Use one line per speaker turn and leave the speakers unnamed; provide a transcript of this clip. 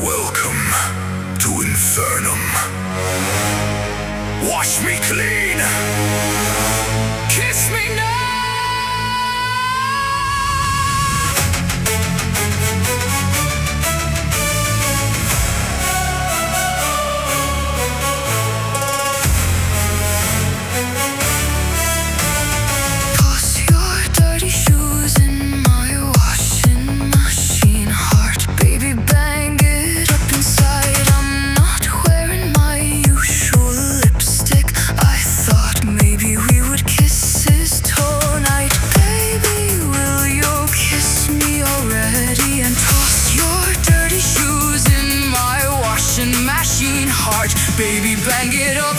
Welcome to Infernum. Wash me clean. Kiss me now.
Toss your dirty shoes in my washing machine. Heart, baby, bang it up inside. I'm not wearing my usual lipstick. I thought maybe we would kiss this tonight. Baby, will you kiss me already? And toss your dirty shoes in my washing machine. Heart, baby, bang it up